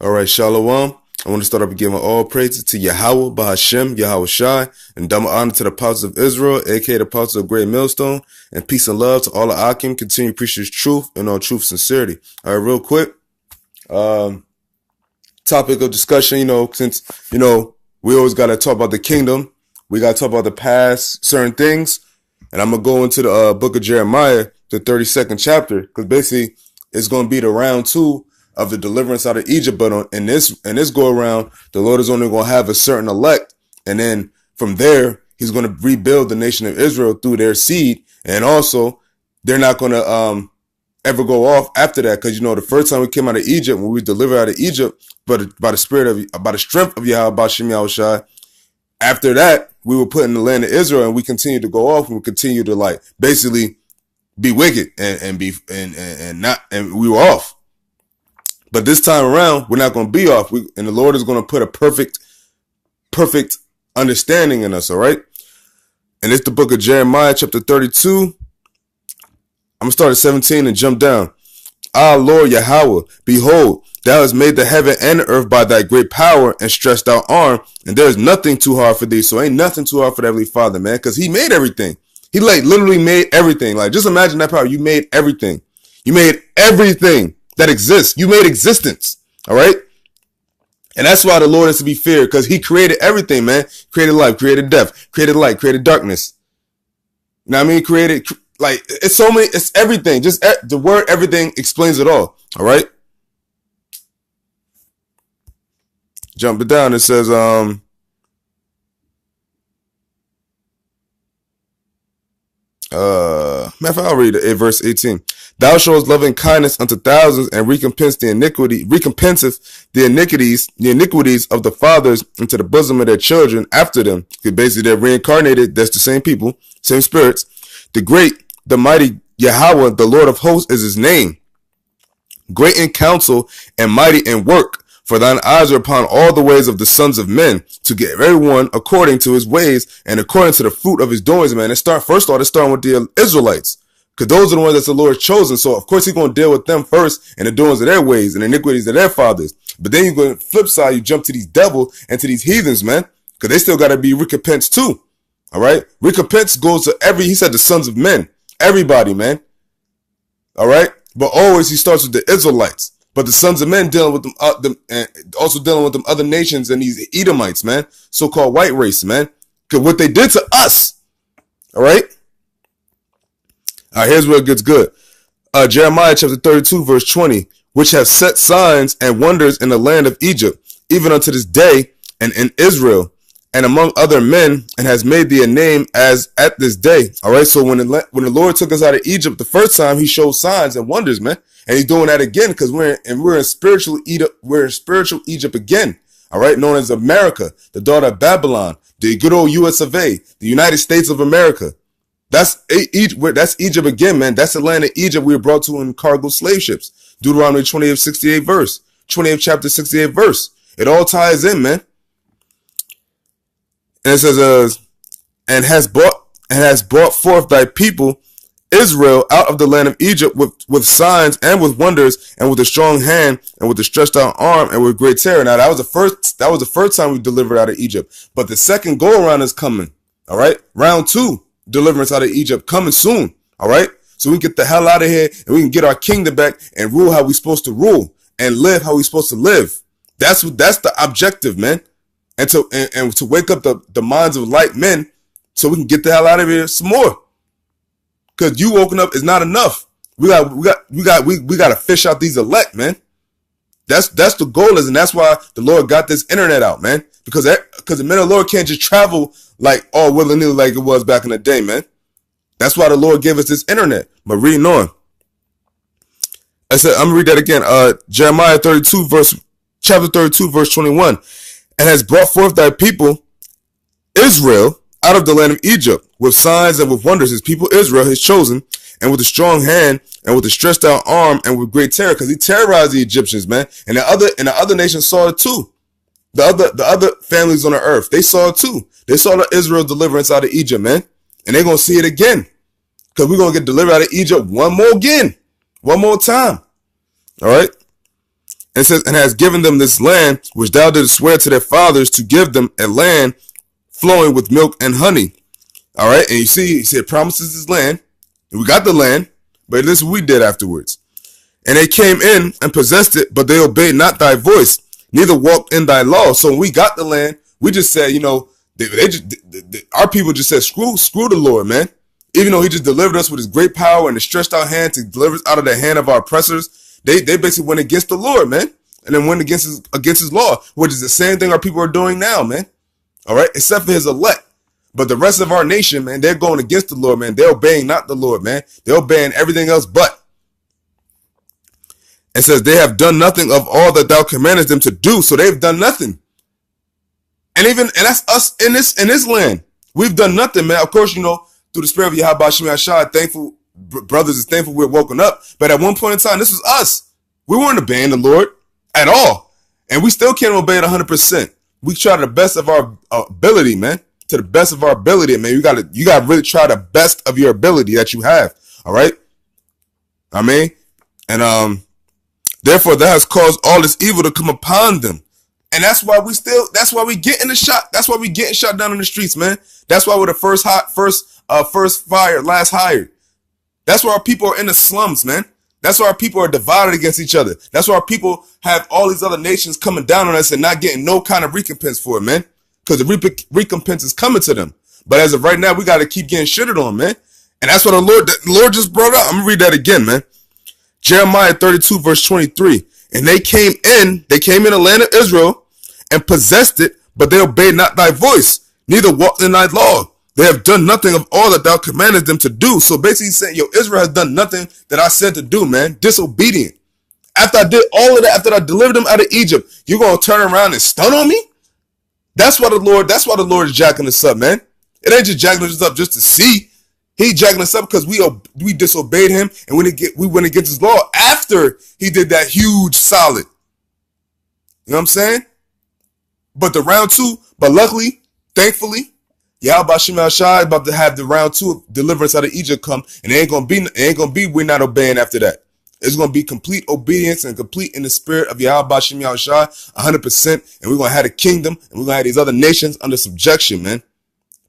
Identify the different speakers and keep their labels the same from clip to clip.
Speaker 1: All right, Shalom. I want to start off by giving all praises to Yahweh, Bahashem, Yahweh Shai, and double honor to the apostles of Israel, aka the apostles of Great Millstone, and peace and love to all the Akim. Continue to preach this truth and all truth sincerity. All right, real quick. Topic of discussion, since, we always got to talk about the kingdom. We got to talk about the past, certain things. And I'm going to go into the book of Jeremiah, the 32nd chapter, because basically it's going to be the round two of the deliverance out of Egypt. But in this go around, the Lord is only going to have a certain elect. And then from there, he's going to rebuild the nation of Israel through their seed. And also, they're not going to ever go off after that. Because, the first time we came out of Egypt, when we delivered out of Egypt, but by the strength of Yahweh, Bashem Yahweh Shai, after that, we were put in the land of Israel, and we continued to go off, and we continued to basically be wicked and we were off. But this time around, we're not going to be off. And the Lord is going to put a perfect understanding in us. All right. And it's the book of Jeremiah, chapter 32. I'm going to start at 17 and jump down. Ah, Lord Yahweh, behold, thou hast made the heaven and the earth by thy great power and stretched out arm. And there is nothing too hard for thee. So ain't nothing too hard for the Heavenly Father, man, because he made everything. He literally made everything. Just imagine that power. You made everything. You made everything that exists. You made existence. All right. And that's why the Lord is to be feared, because he created everything, man. Created life, created death, created light, created darkness. You know what I mean? It's everything. Just the word everything explains it all. All right. Jumping down, it says, I'll read it, verse 18. Thou showest loving kindness unto thousands, and recompenseth the iniquities of the fathers into the bosom of their children after them. Because basically they're reincarnated. That's the same people, same spirits. The great, the mighty Yahweh, the Lord of hosts, is his name. Great in counsel and mighty in work. For thine eyes are upon all the ways of the sons of men, to give everyone according to his ways and according to the fruit of his doings, man. It's starting with the Israelites, because those are the ones that the Lord chosen. So of course he's going to deal with them first and the doings of their ways and the iniquities of their fathers. But then you go to the flip side, you jump to these devils and to these heathens, man, because they still got to be recompensed too. All right. Recompense goes to he said the sons of men, everybody, man. All right. But always he starts with the Israelites. But the sons of men dealing with them and also dealing with them other nations and these Edomites, man, so-called white race, man, because what they did to us. All right. All right, here's where it gets good. Jeremiah chapter 32, verse 20, which have set signs and wonders in the land of Egypt, even unto this day, and in Israel, and among other men, and has made thee a name as at this day. All right. So when the Lord took us out of Egypt the first time, he showed signs and wonders, man. And he's doing that again because we're in spiritual Egypt again. All right. Known as America, the daughter of Babylon, the good old US of A, the United States of America. That's Egypt again, man. That's the land of Egypt we were brought to in cargo slave ships. Deuteronomy 28, 68 verse, 28th chapter, 68 verse. It all ties in, man. And it says, and has brought forth thy people Israel out of the land of Egypt with signs and with wonders and with a strong hand and with a stretched out arm and with great terror. Now that was the first time we delivered out of Egypt, but the second go around is coming. All right. Round two, deliverance out of Egypt coming soon. All right. So we can get the hell out of here and we can get our kingdom back and rule how we're supposed to rule and live how we're supposed to live. That's the objective, man. And to wake up the minds of light men so we can get the hell out of here some more. Because you woken up is not enough. We got to fish out these elect, man. That's the goal is, and that's why the Lord got this internet out, man. Because the men of the Lord can't just travel all willy-nilly like it was back in the day, man. That's why the Lord gave us this internet. But reading on, I said I'm gonna read that again. Jeremiah chapter 32, verse 21, and has brought forth thy people Israel out of the land of Egypt with signs and with wonders, his people Israel, his chosen, and with a strong hand and with a stretched out arm and with great terror, because he terrorized the Egyptians, man. And the other nations saw it too. The other families on the earth, they saw it too. They saw the Israel deliverance out of Egypt, man. And they're gonna see it again. Because we're gonna get delivered out of Egypt one more time. All right. And it says, and has given them this land, which thou didst swear to their fathers to give them, a land flowing with milk and honey. All right. And you see, he said, promises his land. And we got the land, but this is what we did afterwards. And they came in and possessed it, but they obeyed not thy voice, neither walked in thy law. So when we got the land, we just said, you know, our people just said, screw the Lord, man. Even though he just delivered us with his great power and the stretched out hand to deliver us out of the hand of our oppressors, they basically went against the Lord, man. And then went against his law, which is the same thing our people are doing now, man. All right. Except for his elect. But the rest of our nation, man, they're going against the Lord, man. They're obeying not the Lord, man. They're obeying everything else but. It says they have done nothing of all that thou commandest them to do. So they've done nothing. And that's us in this land. We've done nothing, man. Of course, you know, through the spirit of Yahweh Shem Yahshua, thankful brothers is thankful we're woken up. But at one point in time, this was us. We weren't obeying the Lord at all. And we still can't obey it 100%. We try to the best of our ability, man. To the best of our ability, man. You gotta really try the best of your ability that you have. All right. I mean, and therefore that has caused all this evil to come upon them. And that's why we getting shot. That's why we getting shot down in the streets, man. That's why we're the first fire, last hired. That's why our people are in the slums, man. That's why our people are divided against each other. That's why our people have all these other nations coming down on us and not getting no kind of recompense for it, man. Because the recompense is coming to them. But as of right now, we got to keep getting shitted on, man. And that's what the Lord just brought up. I'm going to read that again, man. Jeremiah 32, verse 23. And they came in the land of Israel and possessed it, but they obeyed not thy voice, neither walked in thy law. They have done nothing of all that thou commandest them to do. So basically saying, yo, Israel has done nothing that I said to do, man. Disobedient. After I did all of that, after I delivered them out of Egypt, you're going to turn around and stun on me? That's why the Lord is jacking us up, man. It ain't just jacking us up just to see. He jacking us up because we disobeyed him and we went against his law after he did that huge solid. You know what I'm saying? But the round two, but luckily, thankfully, Yahweh Shem Yahshua is about to have the round two of deliverance out of Egypt come, and it ain't gonna be we're not obeying after that. It's gonna be complete obedience and complete in the spirit of Yahweh Shem Yahshua, 100%, and we're gonna have a kingdom, and we're gonna have these other nations under subjection, man.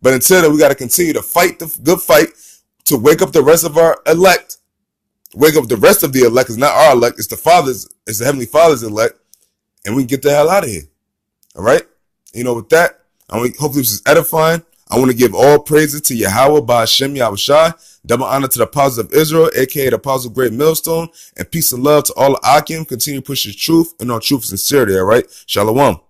Speaker 1: But until then, we gotta continue to fight the good fight to wake up the rest of our elect. Wake up the rest of the elect. It's not our elect, it's the Heavenly Father's elect, and we can get the hell out of here. All right? You know, with that, hopefully this is edifying. I want to give all praises to Yahweh Ba'ashem Yahushai. Double honor to the apostles of Israel, aka the apostle Great Millstone, and peace and love to all of Akim. Continue to push the truth and all truth and sincerity. All right, Shalom.